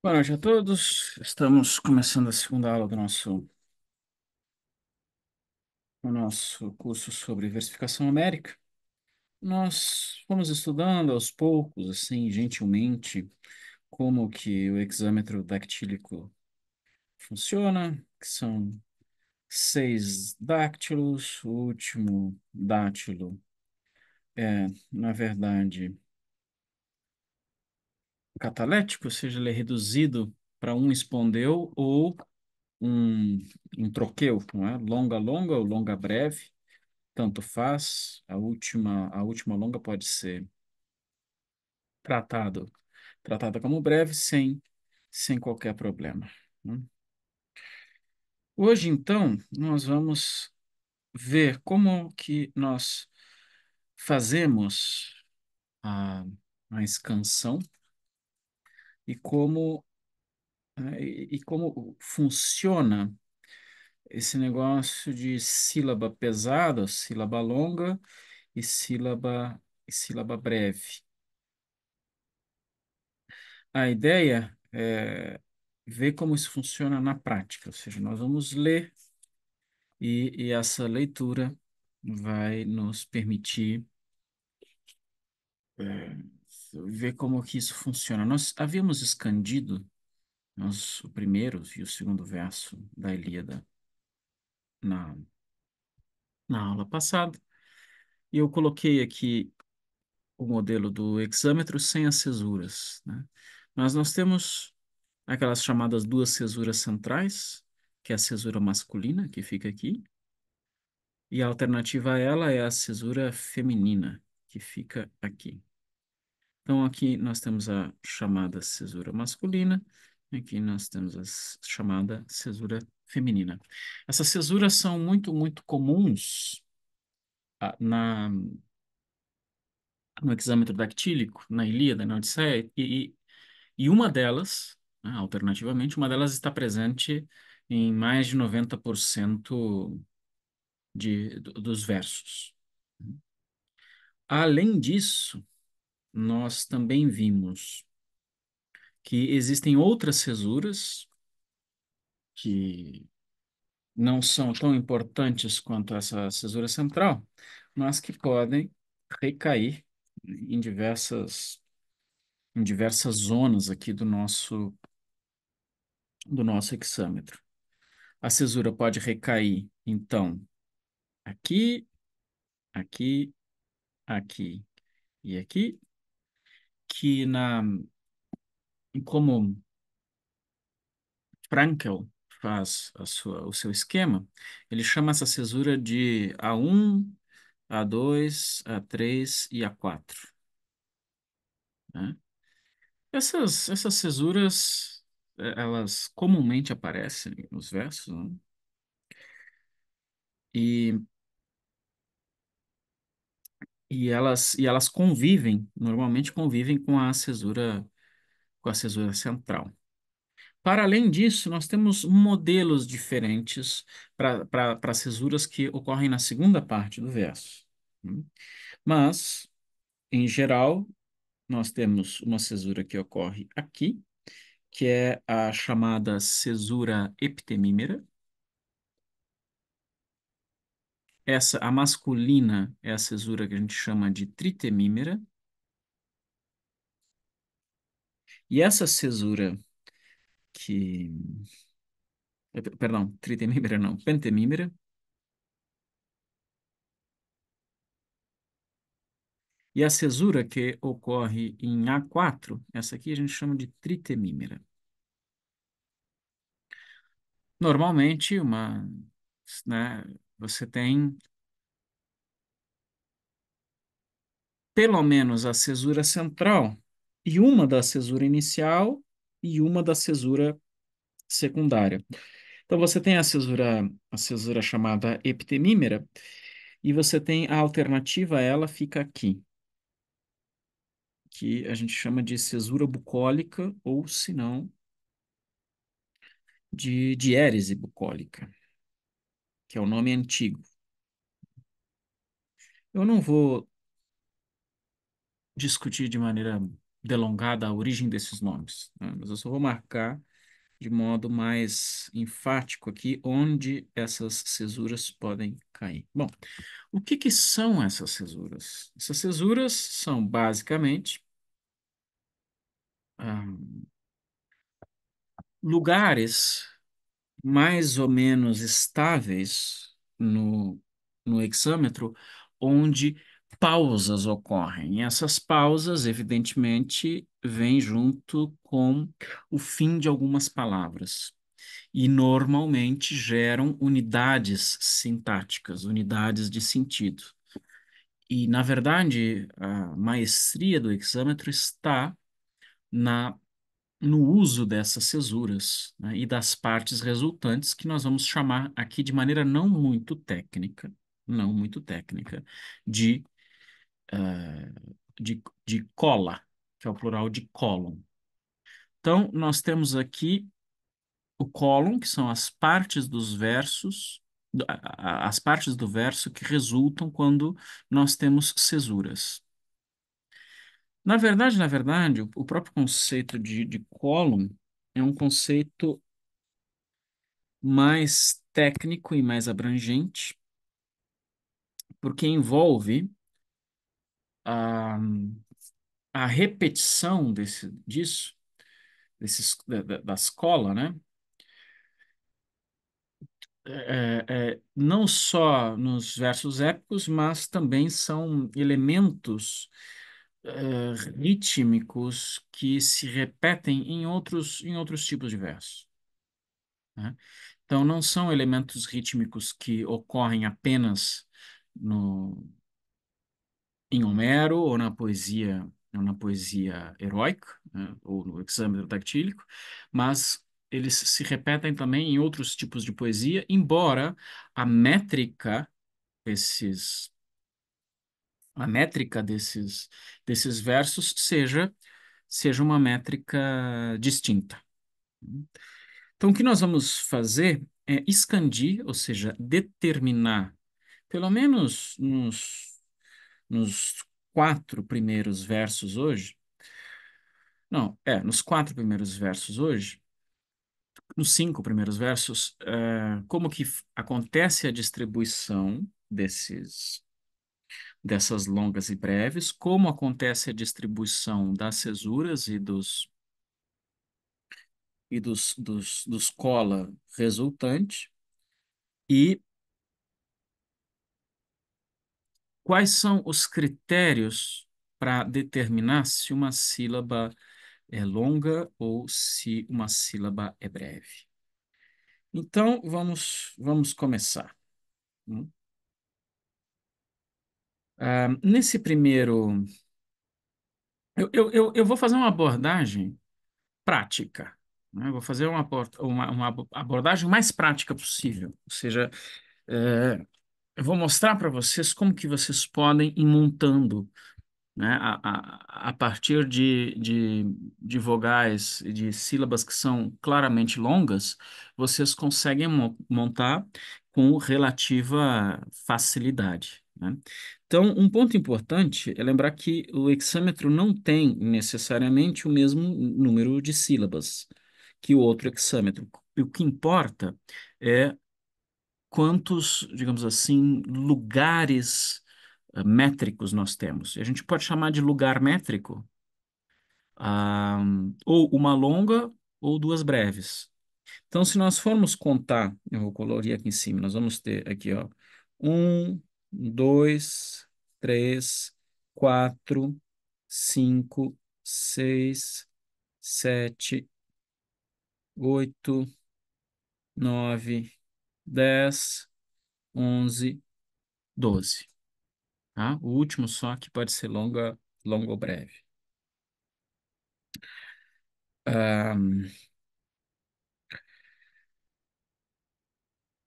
Boa noite a todos. Estamos começando a segunda aula do nosso curso sobre versificação numérica. Nós fomos estudando aos poucos, assim, gentilmente, como que o hexâmetro dactílico funciona, que são 6 dáctilos. O último dátilo é, na verdade, catalético, ou seja, ele é reduzido para um espondeu ou um, um troqueu, não é? Longa-longa ou longa-breve, tanto faz. A última longa pode ser tratado, tratada como breve sem qualquer problema, né? Hoje, então, nós vamos ver como que nós fazemos a, a escansão e como funciona esse negócio de sílaba pesada, sílaba longa e sílaba breve. A ideia é ver como isso funciona na prática, ou seja, nós vamos ler e essa leitura vai nos permitir é, ver como que isso funciona. Nós havíamos escandido o primeiro e o segundo verso da Ilíada na, na aula passada, e eu coloquei aqui o modelo do hexâmetro sem as cesuras, né? Mas nós temos aquelas chamadas duas cesuras centrais, que é a cesura masculina, que fica aqui, e a alternativa a ela é a cesura feminina, que fica aqui. Então, aqui nós temos a chamada cesura masculina, e aqui nós temos a chamada cesura feminina. Essas cesuras são muito, muito comuns no hexâmetro dactílico, na Ilíada, na Odisseia, e uma delas, né, alternativamente, uma delas está presente em mais de 90% dos versos. Além disso, nós também vimos que existem outras cesuras que não são tão importantes quanto essa cesura central, mas que podem recair em diversas zonas aqui do nosso hexâmetro. A cesura pode recair, então, aqui, aqui, aqui e aqui, que como Frankel faz o seu esquema, ele chama essa cesura de A1, A2, A3 e A4, né? Essas cesuras, elas comumente aparecem nos versos, né? E, e elas normalmente convivem com a cesura central. Para além disso, nós temos modelos diferentes para cesuras que ocorrem na segunda parte do verso, né? Mas, em geral, nós temos uma cesura que ocorre aqui, que é a chamada cesura epitemímera. A masculina é a cesura que a gente chama de tritemímera. E essa cesura que... Perdão, tritemímera não, pentemímera. E a cesura que ocorre em A4, essa aqui a gente chama de tritemímera. Normalmente, né, você tem pelo menos a cesura central e uma da cesura inicial e uma da cesura secundária. Então, você tem a cesura chamada epitemímera e você tem a alternativa a ela fica aqui, que a gente chama de cesura bucólica ou, se não, de diérese bucólica, que é o nome antigo. Eu não vou discutir de maneira delongada a origem desses nomes, né? Mas eu só vou marcar de modo mais enfático aqui onde essas cesuras podem cair. Bom, o que que são essas cesuras? Essas cesuras são basicamente ah, lugares mais ou menos estáveis no hexâmetro, onde pausas ocorrem. E essas pausas, evidentemente, vêm junto com o fim de algumas palavras. E normalmente geram unidades sintáticas, unidades de sentido. E, na verdade, a maestria do hexâmetro está na no uso dessas cesuras, né, e das partes resultantes, que nós vamos chamar aqui de maneira não muito técnica, de, eh, de cola, que é o plural de cólon. Então, nós temos aqui o cólon, que são as partes dos versos, as partes do verso que resultam quando nós temos cesuras. Na verdade, o próprio conceito de cólon é um conceito mais técnico e mais abrangente, porque envolve a, a repetição da escola, né? Não só nos versos épicos, mas também são elementos rítmicos que se repetem em outros tipos de versos, né? Então, não são elementos rítmicos que ocorrem apenas no, em Homero ou na poesia heróica, né, ou no hexâmetro dactílico, mas eles se repetem também em outros tipos de poesia, embora a métrica desses, a métrica desses versos seja uma métrica distinta. Então, o que nós vamos fazer é excandir, ou seja, determinar, pelo menos nos quatro primeiros versos hoje, não, nos quatro primeiros versos hoje, nos cinco primeiros versos, como que acontece a distribuição dessas longas e breves, como acontece a distribuição das cesuras dos cola resultante, e quais são os critérios para determinar se uma sílaba é longa ou se uma sílaba é breve. Então, vamos começar. Hum. Nesse primeiro, eu vou fazer uma abordagem prática, né? Eu vou fazer uma abordagem mais prática possível. Ou seja, é, eu vou mostrar para vocês como que vocês podem ir montando, né, a partir de vogais e de sílabas que são claramente longas, vocês conseguem montar com relativa facilidade, né? Então, um ponto importante é lembrar que o hexâmetro não tem necessariamente o mesmo número de sílabas que o outro hexâmetro. O que importa é quantos, digamos assim, lugares métricos nós temos. E a gente pode chamar de lugar métrico, ah, ou uma longa ou duas breves. Então, se nós formos contar, eu vou colorir aqui em cima, nós vamos ter aqui, ó, um, dois, três, quatro, cinco, seis, sete, oito, nove, 10, 11, 12. Tá? O último só que pode ser longa ou breve. Ah,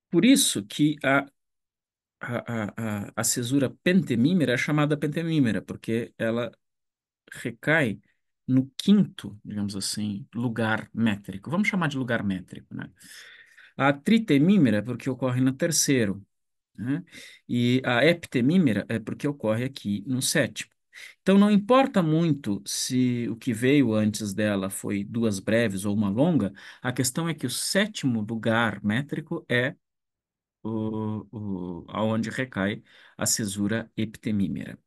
por isso que a cesura pentemímera é chamada pentemímera, porque ela recai no quinto, digamos assim, lugar métrico. Vamos chamar de lugar métrico, né? A tritemímera é porque ocorre no terceiro, né? E a heptemímera é porque ocorre aqui no sétimo. Então não importa muito se o que veio antes dela foi duas breves ou uma longa, a questão é que o sétimo lugar métrico é aonde recai a cesura epitemímera.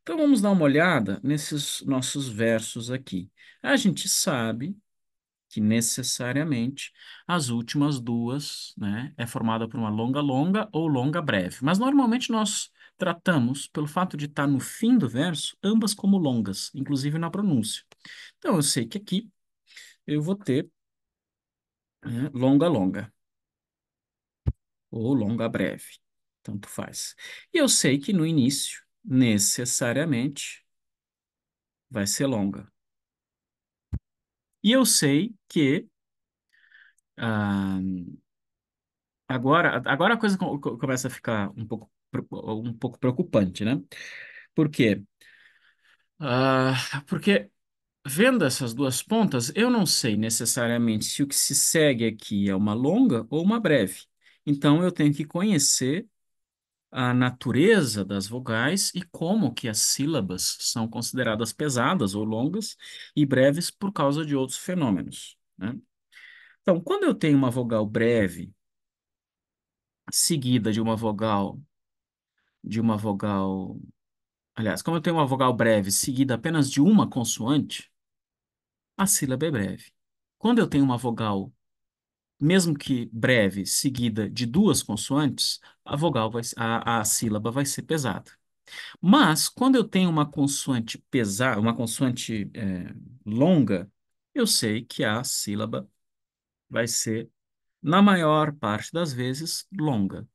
Então vamos dar uma olhada nesses nossos versos aqui. A gente sabe que necessariamente as últimas duas, né, é formada por uma longa longa ou longa breve. Mas normalmente nós tratamos, pelo fato de estar no fim do verso, ambas como longas, inclusive na pronúncia. Então eu sei que aqui eu vou ter, né, longa longa ou longa breve, tanto faz. E eu sei que no início, necessariamente, vai ser longa. E eu sei que ah, agora a coisa começa a ficar um pouco preocupante, né? Por quê? Porque vendo essas duas pontas, eu não sei necessariamente se o que se segue aqui é uma longa ou uma breve. Então eu tenho que conhecer a natureza das vogais e como que as sílabas são consideradas pesadas ou longas e breves por causa de outros fenômenos, né? Então, quando eu tenho uma vogal breve seguida de uma vogal, aliás, como eu tenho uma vogal breve seguida apenas de uma consoante, a sílaba é breve. Quando eu tenho uma vogal, mesmo que breve, seguida de duas consoantes, a sílaba vai ser pesada. Mas quando eu tenho uma consoante pesada, uma consoante longa, eu sei que a sílaba vai ser, na maior parte das vezes, longa.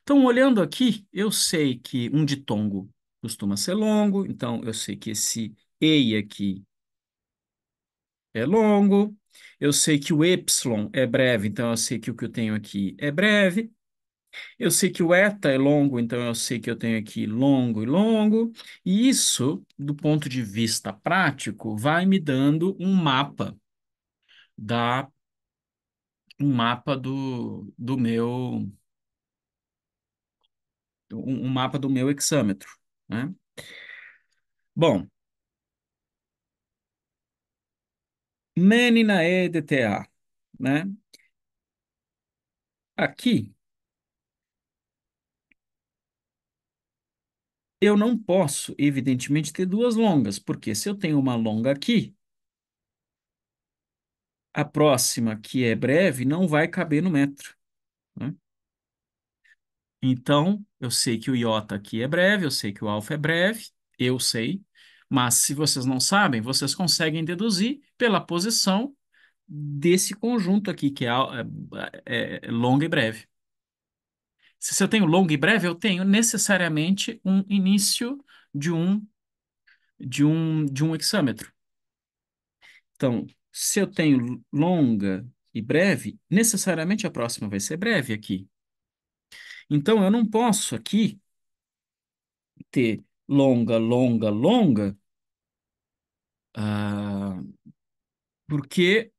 Então, olhando aqui, eu sei que um ditongo costuma ser longo, então eu sei que esse ei aqui é longo. Eu sei que o y é breve, então eu sei que o que eu tenho aqui é breve. Eu sei que o eta é longo, então eu sei que eu tenho aqui longo e longo. E isso, do ponto de vista prático, vai me dando da um mapa um mapa do meu hexâmetro, né? Bom, menina e DTA, né? Aqui eu não posso, evidentemente, ter duas longas, porque se eu tenho uma longa aqui, a próxima, que é breve, não vai caber no metro, né? Então, eu sei que o iota aqui é breve, eu sei que o alfa é breve, eu sei, mas se vocês não sabem, vocês conseguem deduzir pela posição desse conjunto aqui, que é longa e breve. Se eu tenho longa e breve, eu tenho necessariamente um início de um hexâmetro. Então, se eu tenho longa e breve, necessariamente a próxima vai ser breve aqui. Então, eu não posso aqui ter longa, longa, longa, ah, porque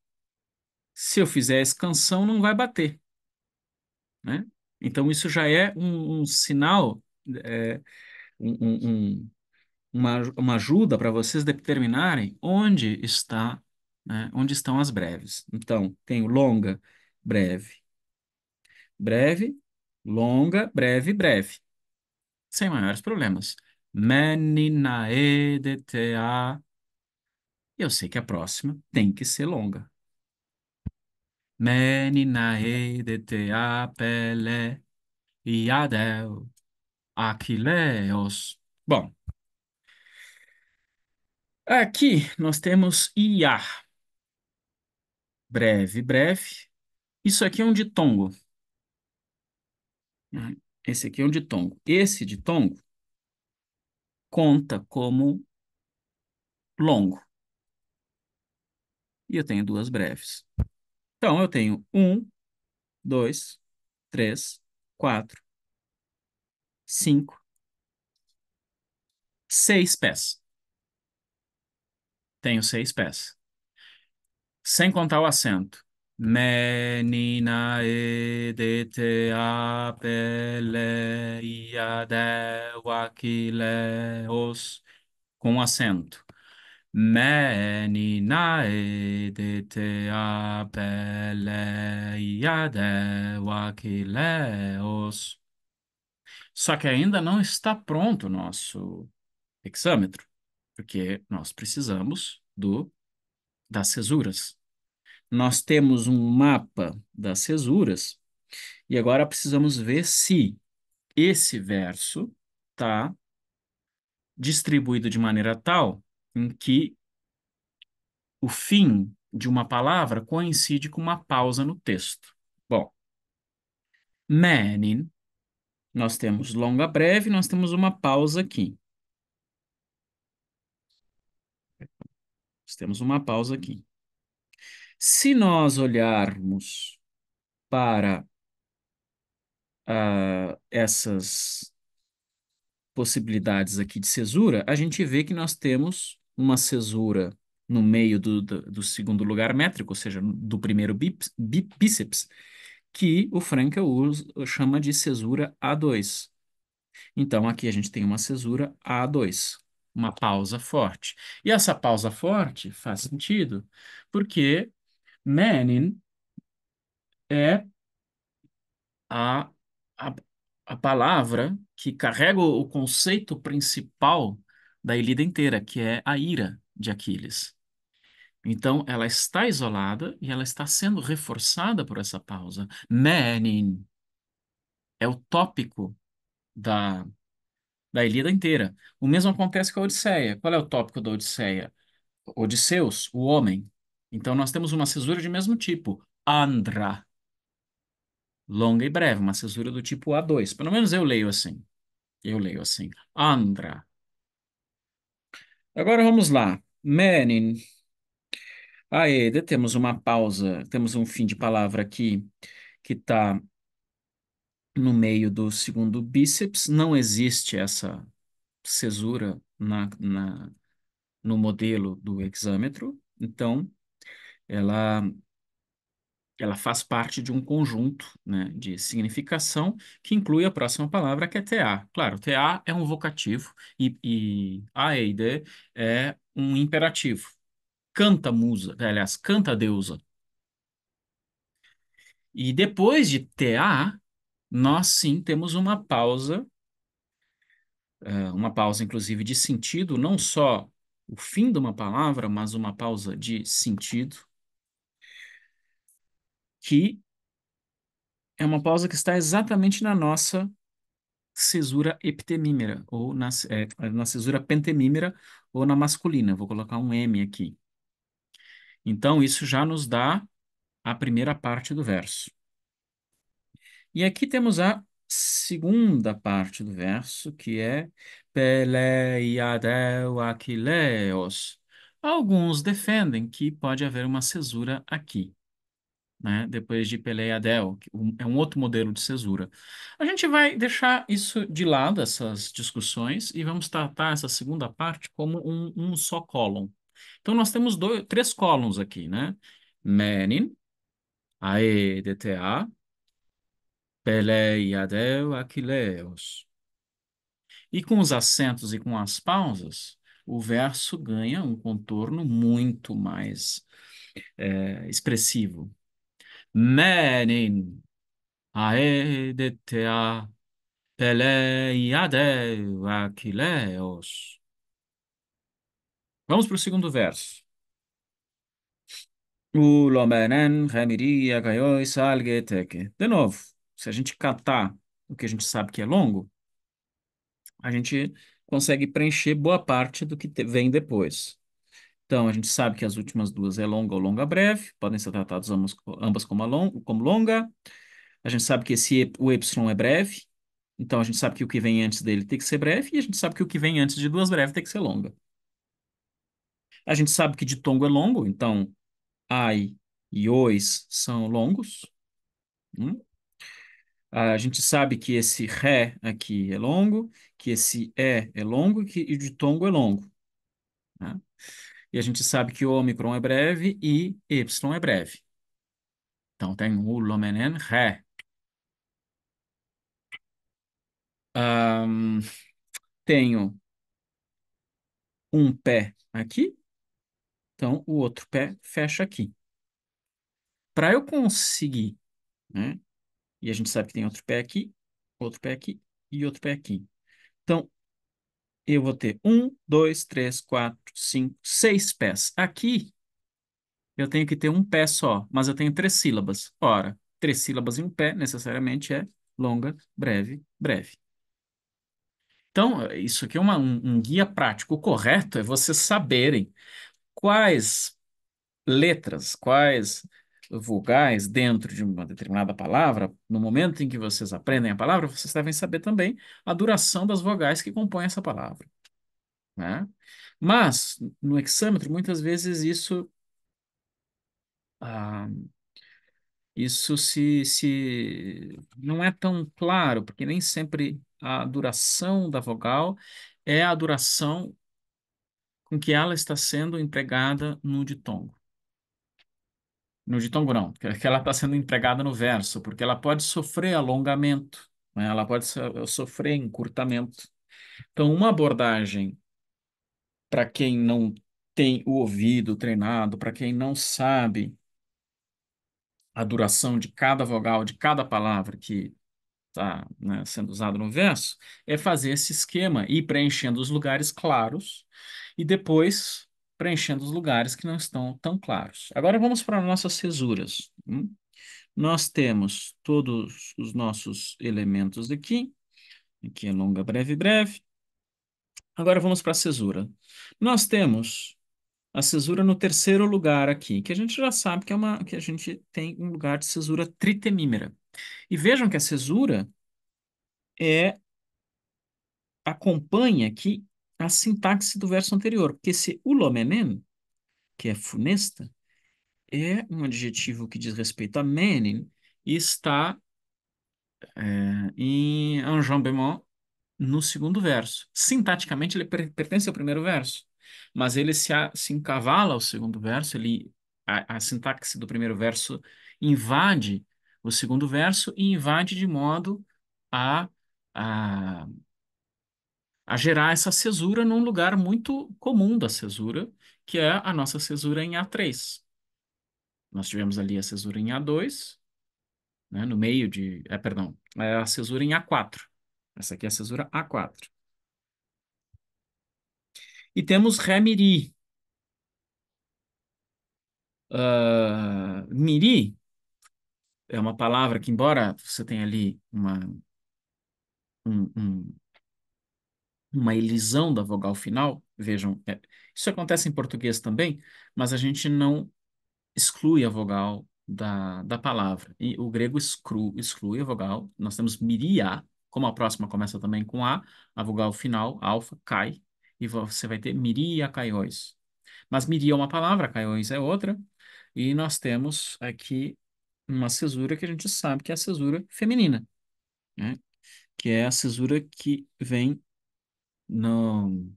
se eu fizer a escansão, não vai bater, né? Então, isso já é um sinal, é, um, um- um- uma ajuda para vocês determinarem onde estão as breves. Então, tenho longa, breve, breve, longa, breve, breve, sem maiores problemas. Meninae de tea. Eu sei que a próxima tem que ser longa. Meninae de tea pele iadeu Aquileos. Bom, aqui nós temos ia, breve, breve. Isso aqui é um ditongo, né? Esse aqui é um ditongo. Esse ditongo conta como longo. E eu tenho duas breves. Então, eu tenho um, dois, três, quatro, cinco, seis pés. Tenho seis pés. Sem contar o acento. Menina e de te apele ia de waquileos. com acento. Meninae de te apelei wakileos. Só que ainda não está pronto o nosso hexâmetro, porque nós precisamos das cesuras. Nós temos um mapa das cesuras e agora precisamos ver se esse verso está distribuído de maneira tal em que o fim de uma palavra coincide com uma pausa no texto. Bom, menin, nós temos longa breve, nós temos uma pausa aqui. Nós temos uma pausa aqui. Se nós olharmos para essas possibilidades aqui de cesura, a gente vê que nós temos uma cesura no meio do segundo lugar métrico, ou seja, do primeiro bíceps, que o Frankel chama de cesura A2. Então, aqui a gente tem uma cesura A2, uma pausa forte. E essa pausa forte faz sentido, porque Menin é a, a, a palavra que carrega o conceito principal da Ilíada inteira, que é a ira de Aquiles. Então, ela está isolada e ela está sendo reforçada por essa pausa. Menin é o tópico da Ilíada inteira. O mesmo acontece com a Odisseia. Qual é o tópico da Odisseia? Odisseus, o homem. Então, nós temos uma cesura de mesmo tipo. Andra, longa e breve, uma cesura do tipo A2. Pelo menos eu leio assim. Eu leio assim. Andra. Agora vamos lá. Menin. Aede, temos uma pausa, temos um fim de palavra aqui que está no meio do segundo bíceps. Não existe essa cesura no modelo do hexâmetro. Então, ela, ela faz parte de um conjunto, né, de significação que inclui a próxima palavra, que é TA. Claro, TA é um vocativo e aeide é um imperativo. Canta musa, aliás, canta deusa. E depois de TA, nós sim temos uma pausa inclusive de sentido, não só o fim de uma palavra, mas uma pausa de sentido, que é uma pausa que está exatamente na nossa cesura epitemímera, ou na cesura pentemímera, ou na masculina. Vou colocar um M aqui. Então, isso já nos dá a primeira parte do verso. E aqui temos a segunda parte do verso, que é Peleiadeu Aquileos. Alguns defendem que pode haver uma cesura aqui, né? Depois de Peleiadeu, é um outro modelo de cesura. A gente vai deixar isso de lado, essas discussões, e vamos tratar essa segunda parte como um só cólon. Então, nós temos três cólons aqui, né? Menin, Ae, DTA, Peleiadeu, Aquileos. E com os acentos e com as pausas, o verso ganha um contorno muito mais expressivo. Menin, aedetea, Peleiadeu, Aquileos. Vamos para o segundo verso. Ulomenen, remiria, gaioi, salgeteke. De novo, se a gente catar o que a gente sabe que é longo, a gente consegue preencher boa parte do que vem depois. Então, a gente sabe que as últimas duas é longa ou longa breve, podem ser tratadas ambas como, como longa. A gente sabe que o Y é breve, então a gente sabe que o que vem antes dele tem que ser breve, e a gente sabe que o que vem antes de duas breves tem que ser longa. A gente sabe que ditongo é longo, então ai e ois são longos. Hum? A gente sabe que esse ré aqui é longo, que esse é longo e que o ditongo é longo, né? E a gente sabe que o ômicron é breve e Y é breve. Então tem o lomenen ré. Ahn, tenho um pé aqui, então o outro pé fecha aqui. Para eu conseguir, né? E a gente sabe que tem outro pé aqui e outro pé aqui. Então, eu vou ter um, dois, três, quatro, cinco, seis pés. Aqui, eu tenho que ter um pé só, mas eu tenho três sílabas. Ora, três sílabas em um pé, necessariamente é longa, breve, breve. Então, isso aqui é um guia prático. O correto é vocês saberem quais letras, quais vogais dentro de uma determinada palavra. No momento em que vocês aprendem a palavra, vocês devem saber também a duração das vogais que compõem essa palavra, né? Mas, no hexâmetro, muitas vezes ah, isso se não é tão claro, porque nem sempre a duração da vogal é a duração com que ela está sendo empregada no ditongo. No ditongo não, que ela está sendo empregada no verso, porque ela pode sofrer alongamento, né? Ela pode sofrer encurtamento. Então, uma abordagem para quem não tem o ouvido treinado, para quem não sabe a duração de cada vogal, de cada palavra que está, né, sendo usado no verso, é fazer esse esquema e ir preenchendo os lugares claros e depois preenchendo os lugares que não estão tão claros. Agora vamos para nossas cesuras. Nós temos todos os nossos elementos aqui. Aqui é longa, breve, breve. Agora vamos para a cesura. Nós temos a cesura no terceiro lugar aqui, que a gente já sabe que a gente tem um lugar de cesura tritemímera. E vejam que a cesura é acompanha aqui a sintaxe do verso anterior, porque esse ulomenen, que é funesta, é um adjetivo que diz respeito a menin e está em enjambement no segundo verso. Sintaticamente, ele pertence ao primeiro verso, mas ele se encavala ao segundo verso, a sintaxe do primeiro verso invade o segundo verso e invade de modo a, a, a gerar essa cesura num lugar muito comum da cesura, que é a nossa cesura em A3. Nós tivemos ali a cesura em A2, né, no meio de. Perdão, é a cesura em A4. Essa aqui é a cesura A4. E temos Ré Miri. Miri é uma palavra que, embora você tenha ali um- um- uma elisão da vogal final, vejam, isso acontece em português também, mas a gente não exclui a vogal da palavra. E o grego exclui a vogal. Nós temos miria, como a próxima começa também com a vogal final, alfa, cai, e você vai ter miria caióis. Mas miria é uma palavra, caiões é outra, e nós temos aqui uma cesura que a gente sabe que é a cesura feminina, né? Que é a cesura que vem no,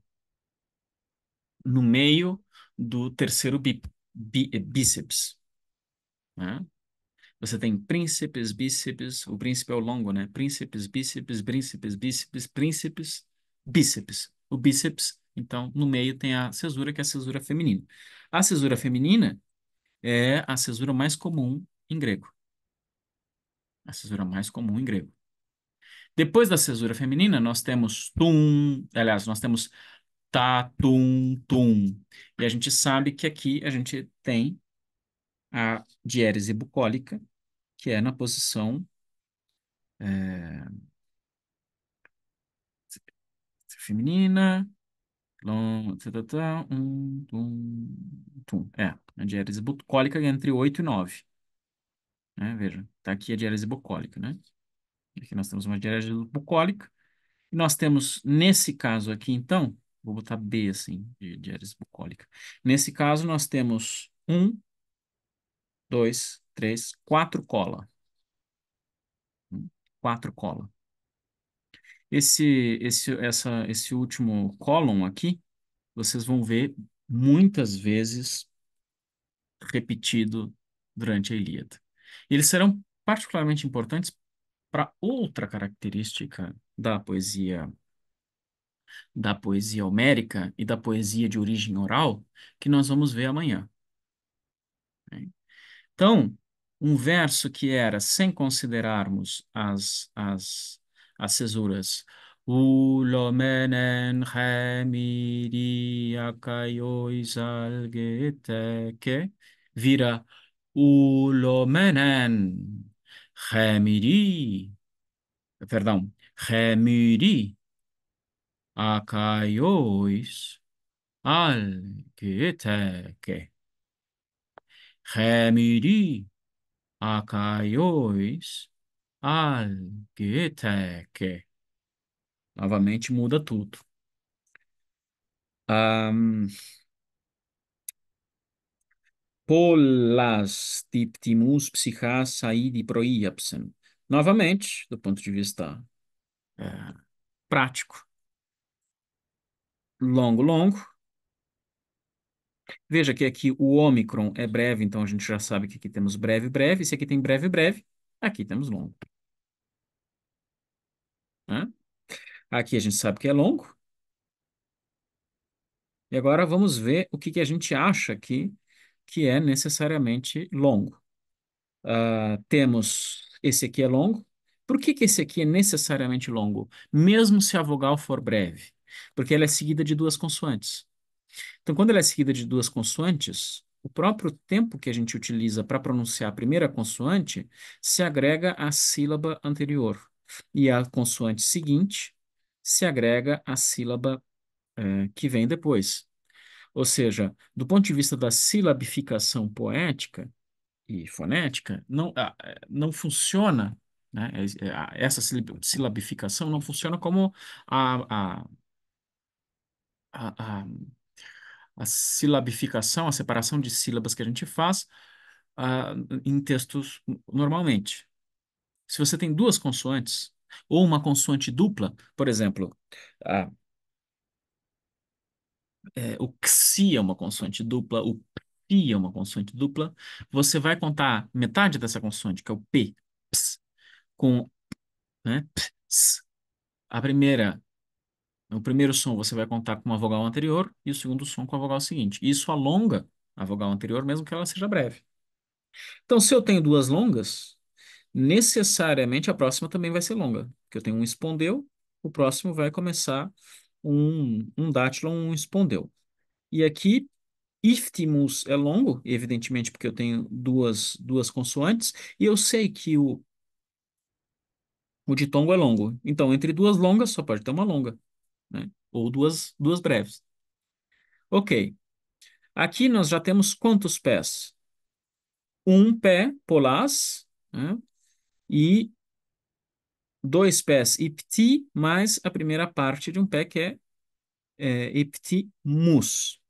no meio do terceiro bíceps, né? Você tem príncipes, bíceps, o príncipe é o longo, né? Príncipes, bíceps, príncipes, bíceps, príncipes, bíceps. O bíceps, então, no meio tem a cesura, que é a cesura feminina. A cesura feminina é a cesura mais comum em grego. A cesura mais comum em grego. Depois da cesura feminina, nós temos tum, aliás, nós temos ta, tum, tum. E a gente sabe que aqui a gente tem a diérese bucólica, que é na posição feminina, tá, tá, tá, tum, tum. A diérese bucólica é entre 8 e 9, né? Veja, tá aqui a diérese bucólica, né? Aqui nós temos uma diérese bucólica. E nós temos, nesse caso aqui, então, vou botar B assim, de diérese bucólica. Nesse caso, nós temos dois, três, quatro cola. Quatro cola. Esse último cólon aqui, vocês vão ver muitas vezes repetido durante a Ilíada. Eles serão particularmente importantes para outra característica da poesia da poesia homérica e da poesia de origem oral que nós vamos ver amanhã, né? Então, um verso que era, sem considerarmos as cesuras, Ulomenen remiri akaiois algeteke, vira Ulomenen remiri, perdão, remiri akaiois algeteke, remiri akaiois algeteke. Novamente muda tudo. Ahm, Polas diptimus psychas saidi proiapsen. Novamente, do ponto de vista prático, longo, longo. Veja que aqui o ômicron é breve, então a gente já sabe que aqui temos breve, breve. Se aqui tem breve, breve, aqui temos longo, né? Aqui a gente sabe que é longo. E agora vamos ver o que que a gente acha aqui que é necessariamente longo. Temos esse aqui é longo. Por que que esse aqui é necessariamente longo? Mesmo se a vogal for breve. Porque ela é seguida de duas consoantes. Então, quando ela é seguida de duas consoantes, o próprio tempo que a gente utiliza para pronunciar a primeira consoante se agrega à sílaba anterior. E a consoante seguinte se agrega à sílaba que vem depois. Ou seja, do ponto de vista da silabificação poética, e fonética, não funciona, né? Essa silabificação não funciona como a, a, a, a, a silabificação, a separação de sílabas que a gente faz em textos normalmente. Se você tem duas consoantes, ou uma consoante dupla, por exemplo, a, o xi é uma consoante dupla, o pi é uma consoante dupla, você vai contar metade dessa consoante, que é o p, ps, com, né? Ps. A primeira, o primeiro som você vai contar com uma vogal anterior e o segundo som com a vogal seguinte. Isso alonga a vogal anterior, mesmo que ela seja breve. Então, se eu tenho duas longas, necessariamente a próxima também vai ser longa, porque eu tenho um espondeu, o próximo vai começar um dátilo, um espondeu. E aqui, iftimus é longo, evidentemente, porque eu tenho duas consoantes, e eu sei que o ditongo é longo. Então, entre duas longas, só pode ter uma longa, né? Ou duas breves. Ok. Aqui nós já temos quantos pés? Um pé, polás, né? E dois pés, ipti, mais a primeira parte de um pé que é iptimus.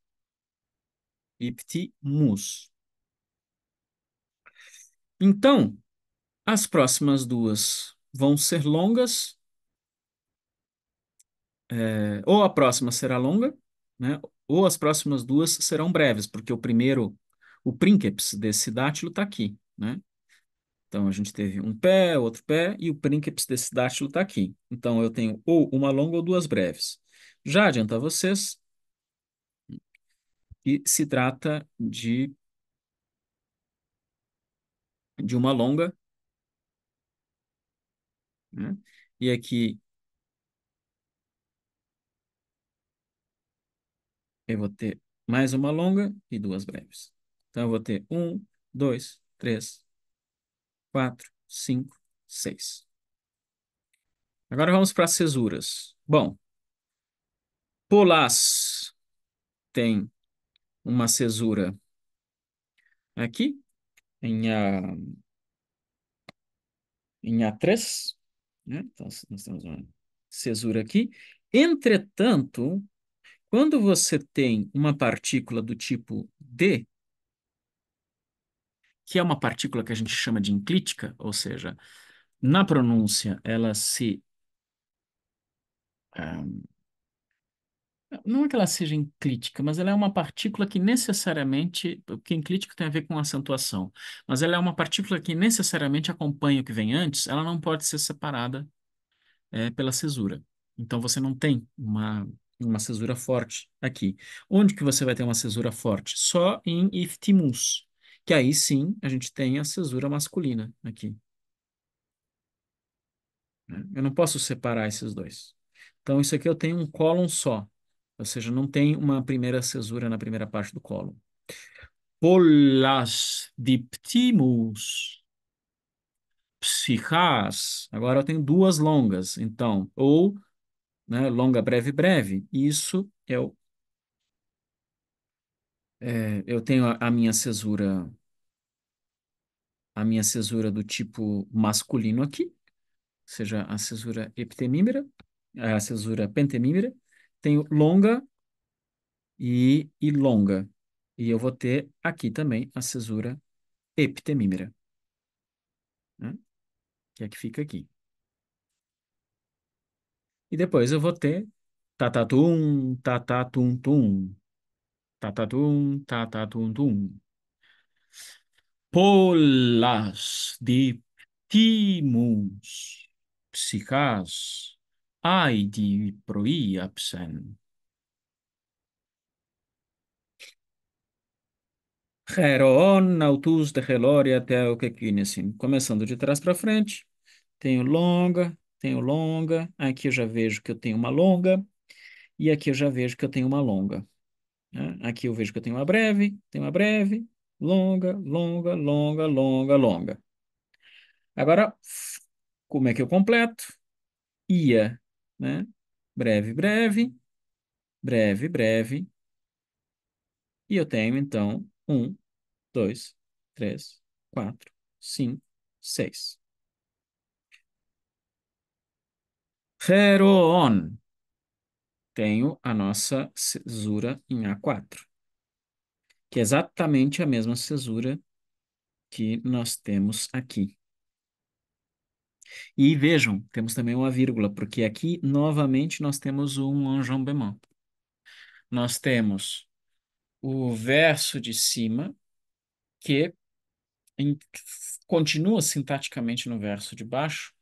Iptimus. Então, as próximas duas vão ser longas, ou a próxima será longa, né? Ou as próximas duas serão breves, porque o prínceps desse dátilo está aqui, né? Então, a gente teve um pé, outro pé, e o prínceps desse dátilo está aqui. Então, eu tenho ou uma longa ou duas breves. Já adianto a vocês, e se trata de uma longa, né? E aqui eu vou ter mais uma longa e duas breves. Então, eu vou ter um, dois, três, quatro, cinco, seis. Agora vamos para as cesuras. Bom, polás tem uma cesura aqui, em, A, em A3, né? Então, nós temos uma cesura aqui. Entretanto, quando você tem uma partícula do tipo D, que é uma partícula que a gente chama de enclítica, ou seja, na pronúncia ela se ah, não é que ela seja enclítica, mas ela é uma partícula que necessariamente, porque enclítico tem a ver com acentuação, mas ela é uma partícula que necessariamente acompanha o que vem antes, ela não pode ser separada pela cesura. Então você não tem uma cesura forte aqui. Onde que você vai ter uma cesura forte? Só em iftimus, que aí sim a gente tem a cesura masculina aqui, né? Eu não posso separar esses dois. Então isso aqui eu tenho um cólon só, ou seja, não tem uma primeira cesura na primeira parte do cólon. Pollas diptimus psichas. Agora eu tenho duas longas, então, ou, né, longa, breve, breve. Isso eu tenho a minha cesura do tipo masculino aqui, ou seja, a cesura epitemímera, a cesura pentemímera. Tenho longa e longa. E eu vou ter aqui também a cesura epitemímera, né, que é que fica aqui. E depois eu vou ter tatatum, tatatum, tum, tatatum, tatatum, tum. Pollas dictimus psichas aidi proiapsen. Heron autus de Heloria teokekinesin. Começando de trás para frente, tenho longa, aqui eu já vejo que eu tenho uma longa, e aqui eu já vejo que eu tenho uma longa, né? Aqui eu vejo que eu tenho uma breve, longa, longa, longa, longa, longa. Agora, como é que eu completo? Ia, né? Breve, breve, breve, breve. E eu tenho, então, um, dois, três, quatro, cinco, seis. Heroon. Tenho a nossa cesura em A4, que é exatamente a mesma cesura que nós temos aqui. E vejam, temos também uma vírgula, porque aqui, novamente, nós temos um enjambement. Nós temos o verso de cima, que em- continua sintaticamente no verso de baixo,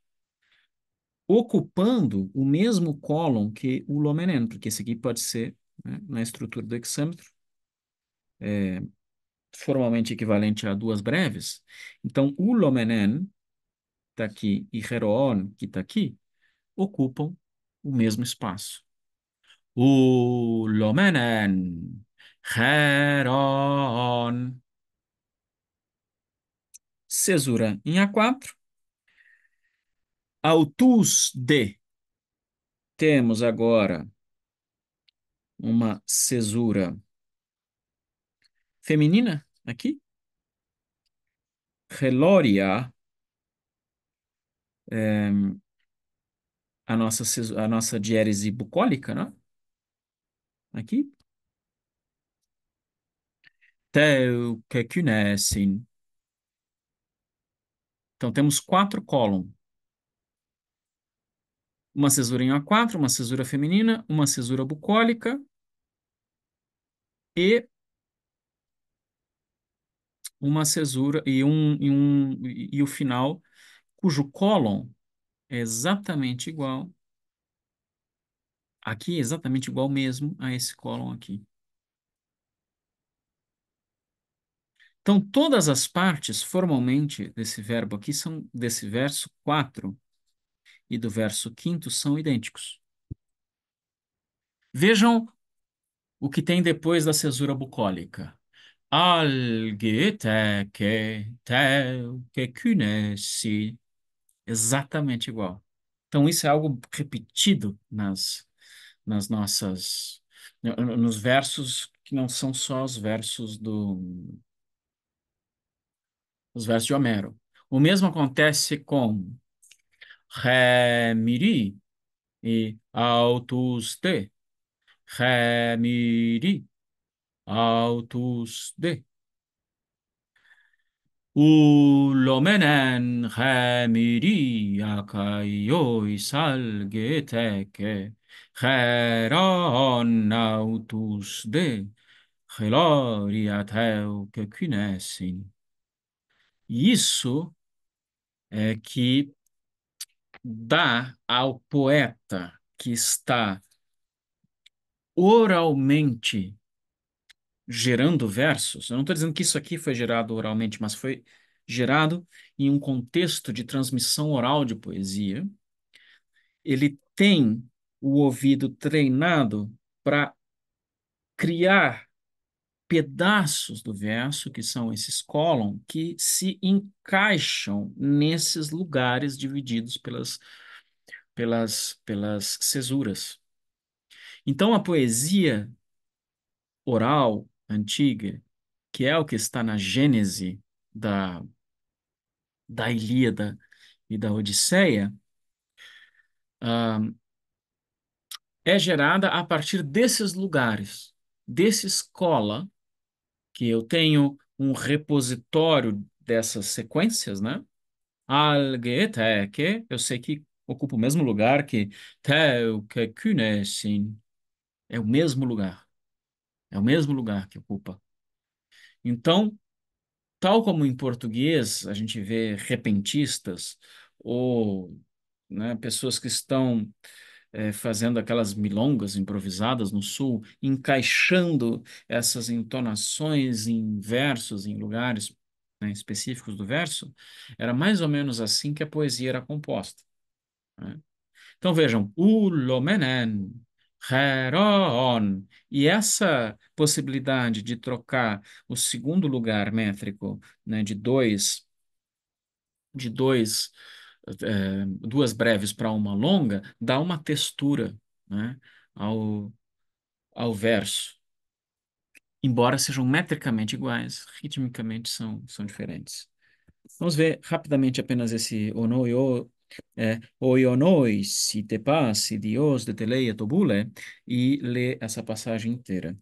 ocupando o mesmo cólon que o lomenen, porque esse aqui pode ser, né, na estrutura do hexâmetro, formalmente equivalente a duas breves. Então, o lomenen, está aqui, e heroon, que está aqui, ocupam o mesmo espaço. O lomenen, heron, cesura em A4, autus de. Temos agora uma cesura feminina aqui. Reloria, a nossa diérese bucólica, né? Aqui. Teukekynesin. Então, temos quatro cólon. Uma cesura em A4, uma cesura feminina, uma cesura bucólica e uma cesura e o final, cujo cólon é exatamente igual aqui, exatamente igual mesmo a esse cólon aqui. Então, todas as partes, formalmente, desse verbo aqui são desse verso 4 e do verso quinto são idênticos. Vejam o que tem depois da cesura bucólica. Alge te künesi. Exatamente igual. Então, isso é algo repetido nas nossas, nos versos que não são só os versos de Homero. O mesmo acontece com Ré, miri e autus de. Ré, miri, autus de. Ulomenen remiri akaioi salgeteke heron autus de gloria teu que cunesin. Isso é que dá ao poeta que está oralmente gerando versos, eu não estou dizendo que isso aqui foi gerado oralmente, mas foi gerado em um contexto de transmissão oral de poesia, ele tem o ouvido treinado para criar pedaços do verso, que são esses colon, que se encaixam nesses lugares divididos pelas cesuras. Então, a poesia oral antiga, que é o que está na gênese da Ilíada e da Odisseia, ah, é gerada a partir desses lugares, desse escola, que eu tenho um repositório dessas sequências, né? Alge, que eu sei que ocupa o mesmo lugar que teu, que kunesin. É o mesmo lugar. É o mesmo lugar que ocupa. Então, tal como em português a gente vê repentistas ou, né, pessoas que estão fazendo aquelas milongas improvisadas no sul, encaixando essas entonações em versos, em lugares, né, específicos do verso, era mais ou menos assim que a poesia era composta, né? Então vejam, ulomenen, heron, e essa possibilidade de trocar o segundo lugar métrico, né, duas breves para uma longa, dá uma textura, né, ao, ao verso. Embora sejam metricamente iguais, ritmicamente são diferentes. Vamos ver rapidamente apenas esse onoio, oionoi, si te passi, Dios de teleia tobule, e ler essa passagem inteira.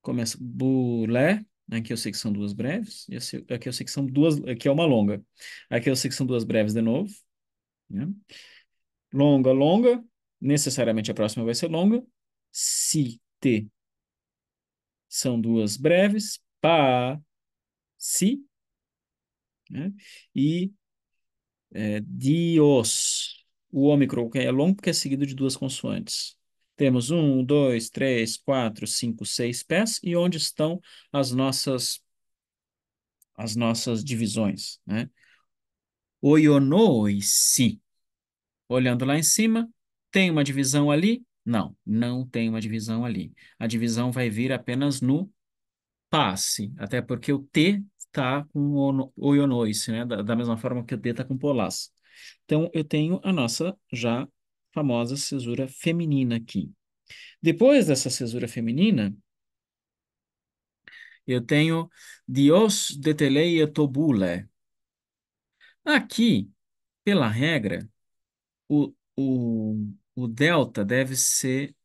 Começa bulé, aqui eu sei que são duas breves, e aqui eu sei que são duas, aqui é uma longa. Aqui eu sei que são duas breves de novo, né? Longa, longa, necessariamente a próxima vai ser longa. Si, te, são duas breves. Pa, si, né? E Dios. O ômicron que é longo porque é seguido de duas consoantes. Temos um, dois, três, quatro, cinco, seis pés. E onde estão as nossas divisões, né? Oionoi, si. Olhando lá em cima, tem uma divisão ali? Não, não tem uma divisão ali. A divisão vai vir apenas no passe, até porque o T está com o ionoice, né? Da mesma forma que o D está com polas. Então, eu tenho a nossa já famosa cesura feminina aqui. Depois dessa cesura feminina, eu tenho Dios de teleia tobule. Aqui, pela regra, o delta deve ser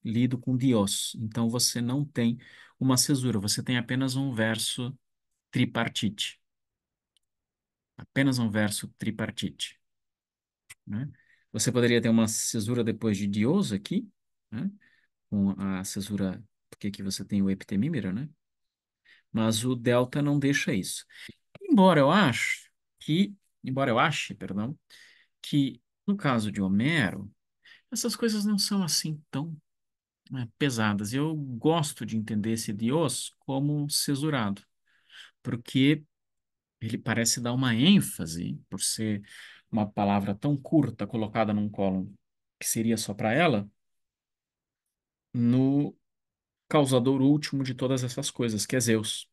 lido com Dios. Então, você não tem uma cesura, você tem apenas um verso tripartite. Apenas um verso tripartite, né? Você poderia ter uma cesura depois de Dios aqui, né? Com a cesura, porque aqui você tem o epitemímero, né? Mas o delta não deixa isso. Embora eu acho embora eu ache, perdão, que no caso de Homero, essas coisas não são assim tão, né, pesadas. Eu gosto de entender esse Dios como um cesurado, porque ele parece dar uma ênfase, por ser uma palavra tão curta colocada num cólon que seria só para ela, no causador último de todas essas coisas, que é Zeus.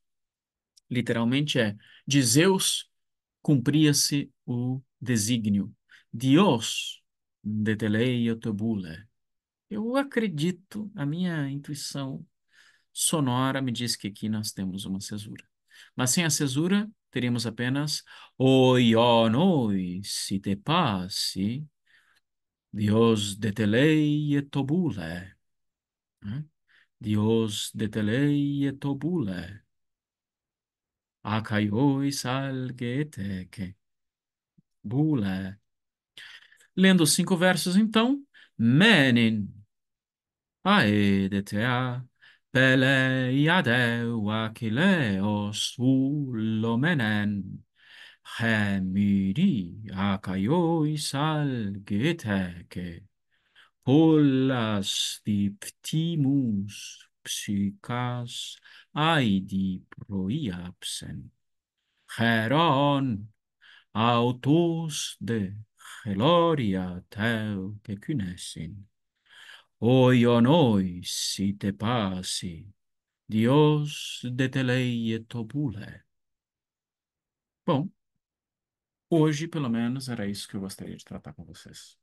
Literalmente de Zeus cumpria-se o desígnio. Dios deteleia tebule. Eu acredito, a minha intuição sonora me diz que aqui nós temos uma cesura. Mas sem a cesura, teríamos apenas oi, ó, noi, si te passi, Dios deteleia tobule. Né? Dios deteleia tobule. Acaioi salgeteke. Bule. Lendo os cinco versos, então. Menin. Aedetea. Peleiadeu Achilleos ulomenen. Hemiri. Acaioi salgeteke. Pollas diptimus psychas aidi proiapsen. Heron autos de gloria teu pecunesin. Oionoi si te pasi, Dios de teleie tobule. Bom, hoje pelo menos era isso que eu gostaria de tratar com vocês.